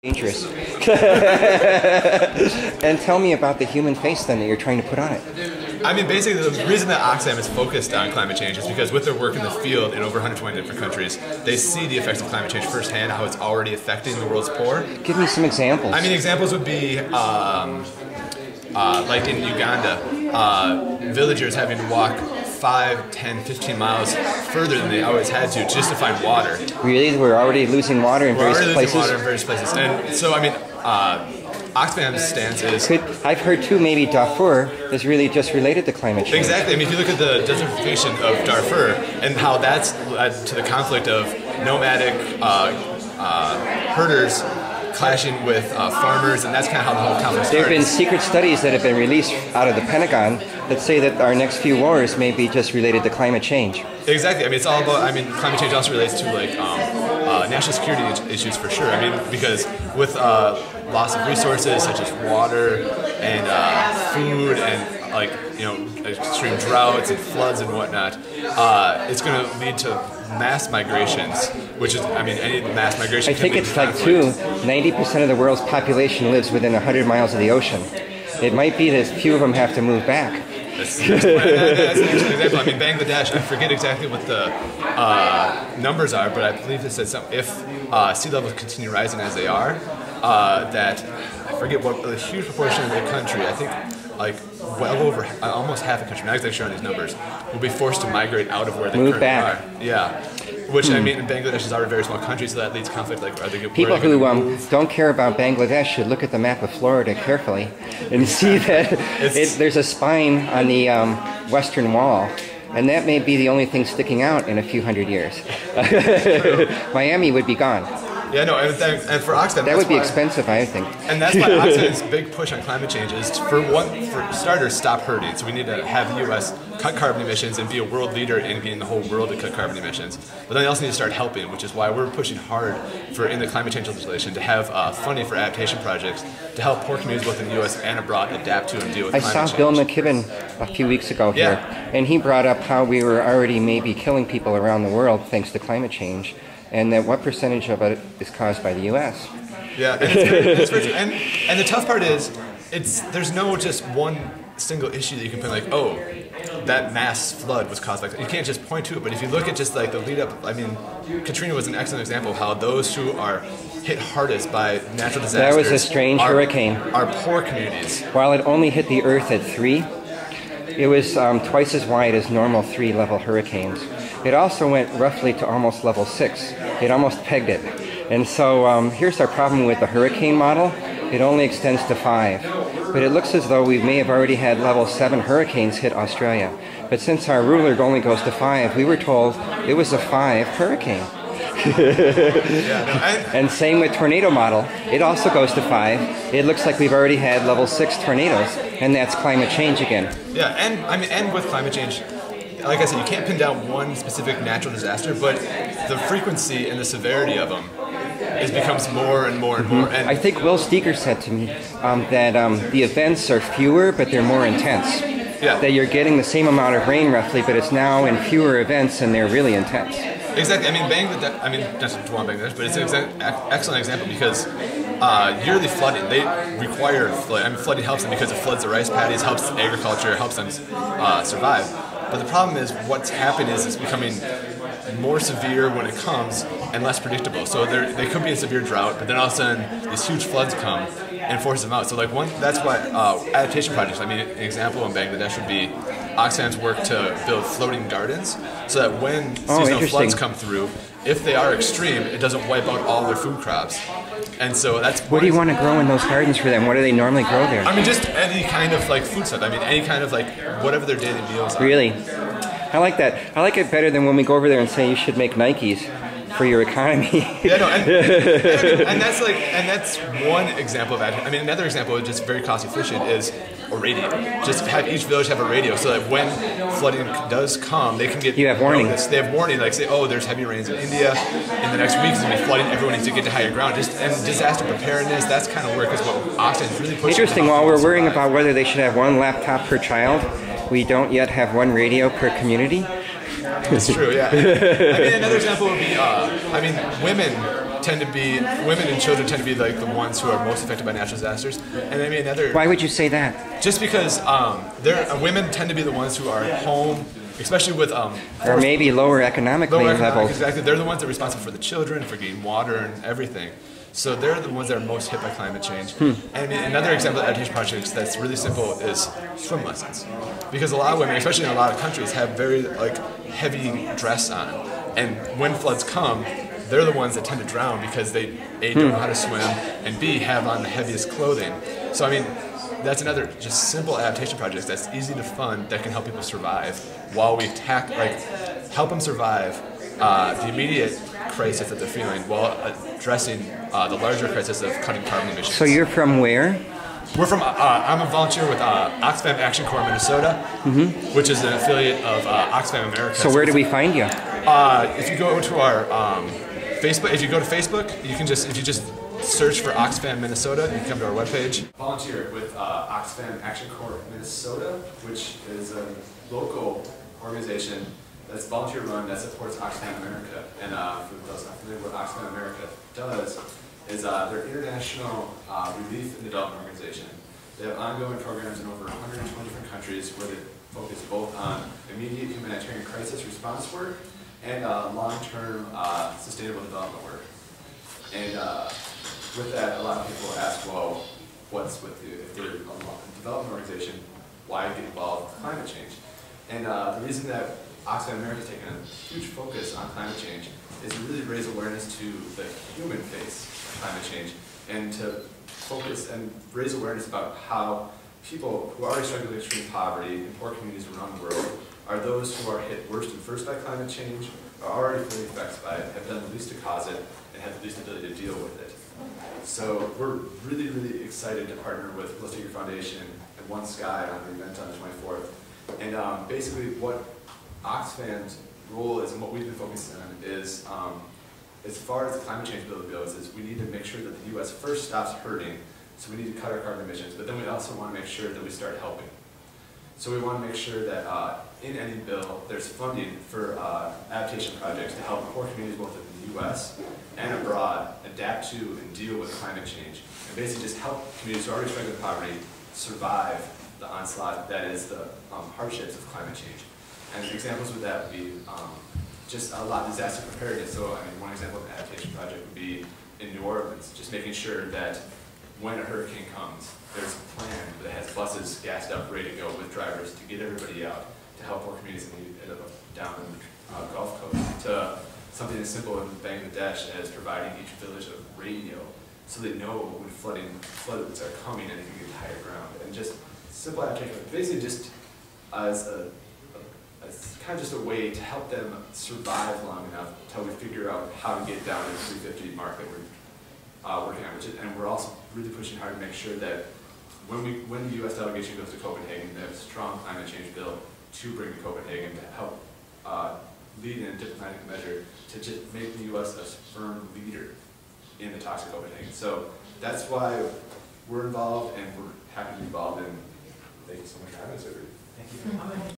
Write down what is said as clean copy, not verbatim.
Dangerous. And tell me about the human face then that you're trying to put on it. I mean, basically, the reason that Oxfam is focused on climate change is because with their work in the field in over 120 different countries, they see the effects of climate change firsthand, how it's already affecting the world's poor. Give me some examples. I mean, examples would be like in Uganda, villagers having to walk 5, 10, 15 miles further than they always had to just to find water. Really? We're already losing water in various places? We're already losing water in various places. And so, I mean, Oxfam's stance is... I've heard too, maybe Darfur is really just related to climate change. Exactly. I mean, if you look at the desertification of Darfur and how that's led to the conflict of nomadic herders clashing with farmers, and that's kind of how the whole conflict started. There have been secret studies that have been released out of the Pentagon that say that our next few wars may be just related to climate change. Exactly. I mean, it's all about, I mean, climate change also relates to like national security issues for sure. I mean, because with loss of resources such as water and food and like, you know, extreme droughts and floods and whatnot, it's going to lead to mass migrations, which is, I mean, any mass migration. I think it's like 90% of the world's population lives within 100 miles of the ocean. It might be that few of them have to move back. That's an interesting example. I mean, Bangladesh, I forget exactly what the numbers are, but I believe it said something. If sea levels continue rising as they are, that, I forget what, a huge proportion of the country, I think like well over, almost half the country, not exactly sure on these numbers, will be forced to migrate out of where they currently are. Yeah. Which, I mean, Bangladesh is already a very small country, so that leads conflict. Like, are they people who don't care about Bangladesh should look at the map of Florida carefully and see that there's a spine on the western wall, and that may be the only thing sticking out in a few hundred years. Miami would be gone. Yeah, no, and for Oxfam, that would be expensive, I think. And that's why Oxfam's big push on climate change is, for starters, stop hurting. So we need to have the U.S. cut carbon emissions and be a world leader in getting the whole world to cut carbon emissions. But then they also need to start helping, which is why we're pushing hard in the climate change legislation to have funding for adaptation projects to help poor communities both in the U.S. and abroad adapt to and deal with climate change. I saw Bill McKibben a few weeks ago here, and he brought up how we were already maybe killing people around the world thanks to climate change, and that what percentage of it is caused by the U.S. Yeah, and it's very true. And the tough part is, there's no just one single issue that you can put like, oh, that mass flood was caused by. You can't just point to it. But if you look at just like the lead up, I mean, Katrina was an excellent example of how those who are hit hardest by natural disasters. That was a strange hurricane. Are poor communities. While it only hit the Earth at 3, it was twice as wide as normal 3-level hurricanes. It also went roughly to almost level 6. It almost pegged it. And so here's our problem with the hurricane model. It only extends to 5. But it looks as though we may have already had level 7 hurricanes hit Australia. But since our ruler only goes to 5, we were told it was a 5 hurricane. And same with tornado model. It also goes to 5. It looks like we've already had level 6 tornadoes, and that's climate change again. Yeah, and I mean, and with climate change, like I said, you can't pin down one specific natural disaster, but the frequency and the severity of them becomes more and more and more. And I think Will Steger said to me that the events are fewer, but they're more intense. Yeah. That you're getting the same amount of rain roughly, but it's now in fewer events and they're really intense. Exactly. I mean, Bangladesh, I mean, not to dwell on Bangladesh, but it's an excellent example because yearly flooding, they require flooding. I mean, flooding helps them because it floods the rice paddies, helps agriculture, helps them survive. But the problem is what's happened is it's becoming more severe when it comes and less predictable. So they could be in severe drought, but then all of a sudden these huge floods come and force them out. So like that's why adaptation projects, I mean, an example in Bangladesh would be Oxfam's work to build floating gardens so that when seasonal floods come through, if they are extreme, it doesn't wipe out all their food crops. And so that's... What do you want to grow in those gardens for them? What do they normally grow there? I mean, just any kind of like food stuff. I mean, any kind of like whatever their daily meals are. Really? I like that. I like it better than when we go over there and say you should make Nikes for your economy. Yeah, no, and that's one example of that. I mean, another example, just very cost efficient, is a radio. Just have each village have a radio so that when flooding does come, they can get. You have warning. They have warning, like say, oh, there's heavy rains in India. In the next week, it's going to be flooding. Everyone needs to get to higher ground. And disaster preparedness. That's kind of work is what Oxfam is really pushing. Interesting. While we're worrying about whether they should have one laptop per child, we don't yet have one radio per community. It's true, yeah. I mean, another example would be, I mean, women tend to be, women and children tend to be like the ones who are most affected by natural disasters. And I mean another. Why would you say that? Just because women tend to be the ones who are at home, especially with or maybe lower economic levels. Exactly, they're the ones that are responsible for the children, for getting water and everything. So they're the ones that are most hit by climate change. And I mean, another example of adaptation projects that's really simple is swim lessons, because a lot of women, especially in a lot of countries, have very like heavy dress on, and when floods come, they're the ones that tend to drown because they A, don't know how to swim, and B, have on the heaviest clothing. So I mean, that's another just simple adaptation project that's easy to fund that can help people survive while we help them survive the immediate crisis that they're feeling while addressing the larger crisis of cutting carbon emissions. So you're from where? We're from, I'm a volunteer with Oxfam Action Corps Minnesota, which is an affiliate of Oxfam America. So where do we find you? If you go to our Facebook, if you go to Facebook, you can if you just search for Oxfam Minnesota, you can come to our webpage. Volunteer with Oxfam Action Corps Minnesota, which is a local organization that's volunteer run that supports Oxfam America. And for those not familiar, what Oxfam America does is they're international relief and development organization. They have ongoing programs in over 120 different countries where they focus both on immediate humanitarian crisis response work and long-term sustainable development work. And with that, a lot of people ask, well, what's with you? If they're a development organization, why get involved with climate change? And the reason that Oxfam America has taken a huge focus on climate change is to really raise awareness to the human face of climate change, and to focus and raise awareness about how people who are already struggling with extreme poverty in poor communities around the world are those who are hit worst and first by climate change, are already feeling effects by it, have done the least to cause it, and have the least ability to deal with it. So we're really, really excited to partner with Let's Take Your Foundation and One Sky on the event on the 24th. And basically what Oxfam's role is, and what we've been focusing on is, as far as the climate change bill goes, is we need to make sure that the U.S. first stops hurting, so we need to cut our carbon emissions, but then we also want to make sure that we start helping. So we want to make sure that in any bill, there's funding for adaptation projects to help poor communities both in the U.S. and abroad adapt to and deal with climate change, and basically just help communities who are already struggling with poverty survive the onslaught that is the hardships of climate change. And examples of that would be just a lot of disaster preparedness. So I mean, one example of an adaptation project would be in New Orleans, just making sure that when a hurricane comes, there's a plan that has buses gassed up, ready to go with drivers to get everybody out, to help poor communities down in the Gulf Coast, to something as simple in Bangladesh as providing each village a radio so they know when floods are coming and they can get to higher ground. And just simple adaptation, basically just as kind of just a way to help them survive long enough until we figure out how to get down to the 350 mark that we're working on. And we're also really pushing hard to make sure that when the U.S. delegation goes to Copenhagen, they have a strong climate change bill to bring to Copenhagen to help lead in a diplomatic measure to just make the U.S. a firm leader in the talks of Copenhagen. So that's why we're involved, and we're happy to be involved, and thank you so much for having us over here. Thank you.